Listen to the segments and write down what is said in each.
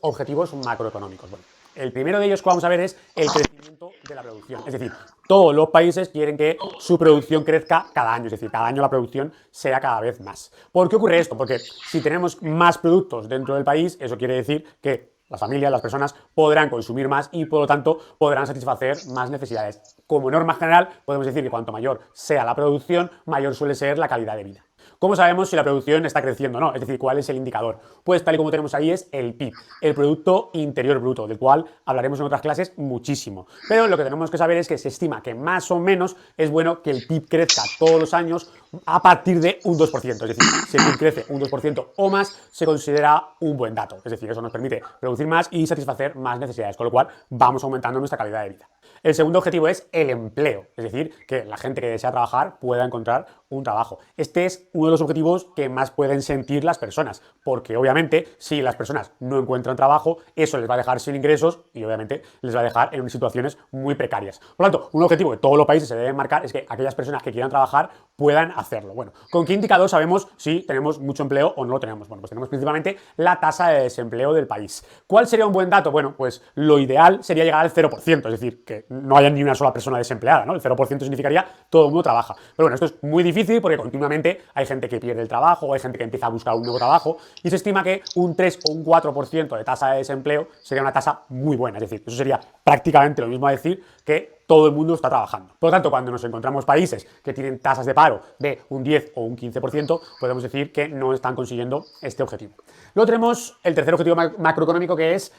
Objetivos macroeconómicos. Bueno, el primero de ellos que vamos a ver es el crecimiento de la producción. Es decir, todos los países quieren que su producción crezca cada año, es decir, cada año la producción sea cada vez más. ¿Por qué ocurre esto? Porque si tenemos más productos dentro del país, eso quiere decir que las familias, las personas podrán consumir más y por lo tanto podrán satisfacer más necesidades. Como norma general, podemos decir que cuanto mayor sea la producción, mayor suele ser la calidad de vida. ¿Cómo sabemos si la producción está creciendo o no? Es decir, ¿cuál es el indicador? Pues tal y como tenemos ahí es el PIB, el Producto Interior Bruto, del cual hablaremos en otras clases muchísimo. Pero lo que tenemos que saber es que se estima que más o menos es bueno que el PIB crezca todos los años a partir de un 2%. Es decir, si el PIB crece un 2% o más, se considera un buen dato. Es decir, eso nos permite producir más y satisfacer más necesidades, con lo cual vamos aumentando nuestra calidad de vida. El segundo objetivo es el empleo, es decir, que la gente que desea trabajar pueda encontrar un trabajo. Este es uno de los objetivos que más pueden sentir las personas, porque obviamente si las personas no encuentran trabajo, eso les va a dejar sin ingresos y obviamente les va a dejar en situaciones muy precarias. Por lo tanto, un objetivo que todos los países se deben marcar es que aquellas personas que quieran trabajar puedan hacerlo. Bueno, ¿con qué indicador sabemos si tenemos mucho empleo o no lo tenemos? Bueno, pues tenemos principalmente la tasa de desempleo del país. ¿Cuál sería un buen dato? Bueno, pues lo ideal sería llegar al 0%, es decir, que no haya ni una sola persona desempleada, ¿no? El 0% significaría todo el mundo trabaja. Pero bueno, esto es muy difícil porque continuamente hay gente que pierde el trabajo, hay gente que empieza a buscar un nuevo trabajo y se estima que un 3 o un 4% de tasa de desempleo sería una tasa muy buena. Es decir, eso sería prácticamente lo mismo a decir que todo el mundo está trabajando. Por lo tanto, cuando nos encontramos países que tienen tasas de paro de un 10 o un 15%, podemos decir que no están consiguiendo este objetivo. Luego tenemos el tercer objetivo macroeconómico, que es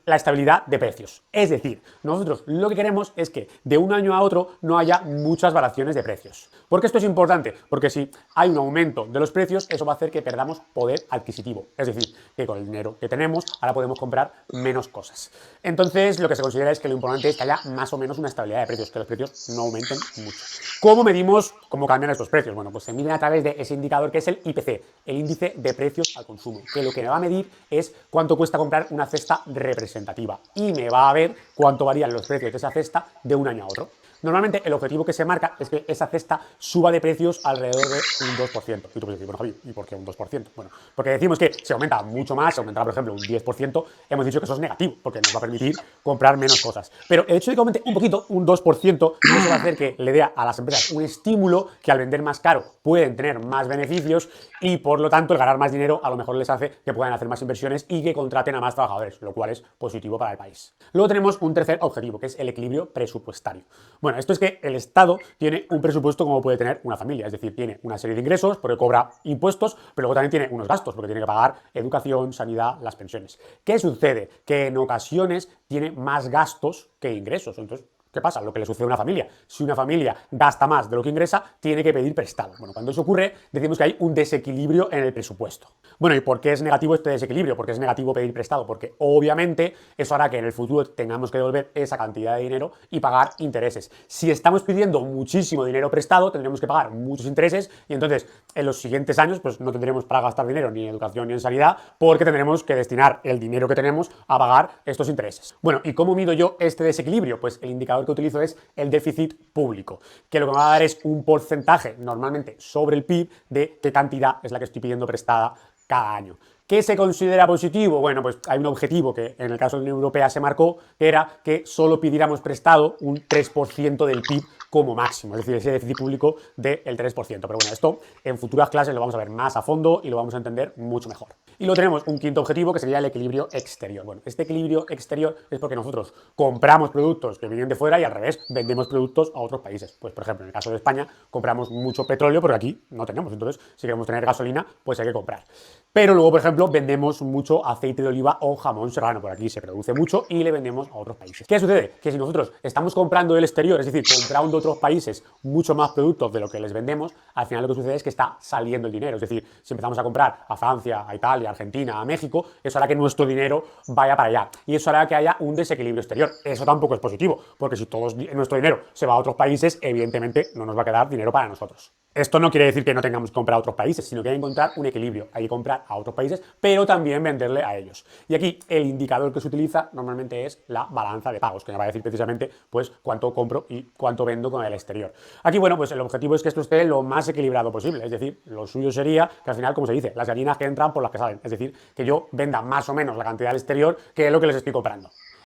la estabilidad de precios. Es decir, nosotros lo que queremos es que de un año a otro no haya muchas variaciones de precios. ¿Por qué esto es importante? Porque si hay un aumento de los precios, eso va a hacer que perdamos poder adquisitivo. Es decir, que con el dinero que tenemos ahora podemos comprar menos cosas. Entonces, lo que se considera es que lo importante es que haya más o menos una estabilidad de precios, que los precios no aumenten mucho. ¿Cómo medimos cómo cambian estos precios? Bueno, pues se miden a través de ese indicador que es el IPC, el índice de precios al consumo, que lo que me va a medir es cuánto cuesta comprar una cesta representativa y me va a ver cuánto varían los precios de esa cesta de un año a otro. Normalmente el objetivo que se marca es que esa cesta suba de precios alrededor de un 2%. Y tú puedes decir, bueno, Javi, ¿y por qué un 2%? Bueno, porque decimos que si aumenta mucho más, si aumentara, por ejemplo, un 10%, hemos dicho que eso es negativo, porque nos va a permitir comprar menos cosas. Pero el hecho de que aumente un poquito, un 2%, eso va a hacer que le dé a las empresas un estímulo que al vender más caro pueden tener más beneficios y por lo tanto el ganar más dinero a lo mejor les hace que puedan hacer más inversiones y que contraten a más trabajadores, lo cual es positivo para el país. Luego tenemos un tercer objetivo, que es el equilibrio presupuestario. Bueno, esto es que el Estado tiene un presupuesto como puede tener una familia, es decir, tiene una serie de ingresos porque cobra impuestos, pero luego también tiene unos gastos porque tiene que pagar educación, sanidad, las pensiones. ¿Qué sucede? Que en ocasiones tiene más gastos que ingresos. Entonces, ¿qué pasa? Lo que le sucede a una familia. Si una familia gasta más de lo que ingresa, tiene que pedir prestado. Bueno, cuando eso ocurre, decimos que hay un desequilibrio en el presupuesto. Bueno, ¿y por qué es negativo este desequilibrio? ¿Por qué es negativo pedir prestado? Porque obviamente eso hará que en el futuro tengamos que devolver esa cantidad de dinero y pagar intereses. Si estamos pidiendo muchísimo dinero prestado, tendremos que pagar muchos intereses y entonces en los siguientes años pues no tendremos para gastar dinero ni en educación ni en sanidad porque tendremos que destinar el dinero que tenemos a pagar estos intereses. Bueno, ¿y cómo mido yo este desequilibrio? Pues el indicador que utilizo es el déficit público, que lo que me va a dar es un porcentaje normalmente sobre el PIB de qué cantidad es la que estoy pidiendo prestada cada año. ¿Qué se considera positivo? Bueno, pues hay un objetivo que en el caso de la Unión Europea se marcó, que era que solo pidiéramos prestado un 3% del PIB como máximo, es decir, ese déficit público del 3%. Pero bueno, esto en futuras clases lo vamos a ver más a fondo y lo vamos a entender mucho mejor. Y luego tenemos un quinto objetivo que sería el equilibrio exterior. Bueno, este equilibrio exterior es porque nosotros compramos productos que vienen de fuera y al revés, vendemos productos a otros países. Pues por ejemplo, en el caso de España compramos mucho petróleo porque aquí no tenemos, entonces si queremos tener gasolina, pues hay que comprar. Pero luego, por ejemplo, vendemos mucho aceite de oliva o jamón serrano, por aquí se produce mucho y le vendemos a otros países. ¿Qué sucede? Que si nosotros estamos comprando del exterior, es decir, comprando de otros países mucho más productos de lo que les vendemos, al final lo que sucede es que está saliendo el dinero. Es decir, si empezamos a comprar a Francia, a Italia, a Argentina, a México, eso hará que nuestro dinero vaya para allá. Y eso hará que haya un desequilibrio exterior. Eso tampoco es positivo, porque si todo nuestro dinero se va a otros países, evidentemente no nos va a quedar dinero para nosotros. Esto no quiere decir que no tengamos que comprar a otros países, sino que hay que encontrar un equilibrio. Hay que comprar a otros países, pero también venderle a ellos. Y aquí el indicador que se utiliza normalmente es la balanza de pagos, que me va a decir precisamente pues cuánto compro y cuánto vendo con el exterior. Aquí, bueno, pues el objetivo es que esto esté lo más equilibrado posible. Es decir, lo suyo sería que al final, como se dice, las harinas que entran por las que salen. Es decir, que yo venda más o menos la cantidad al exterior que es lo que les estoy comprando.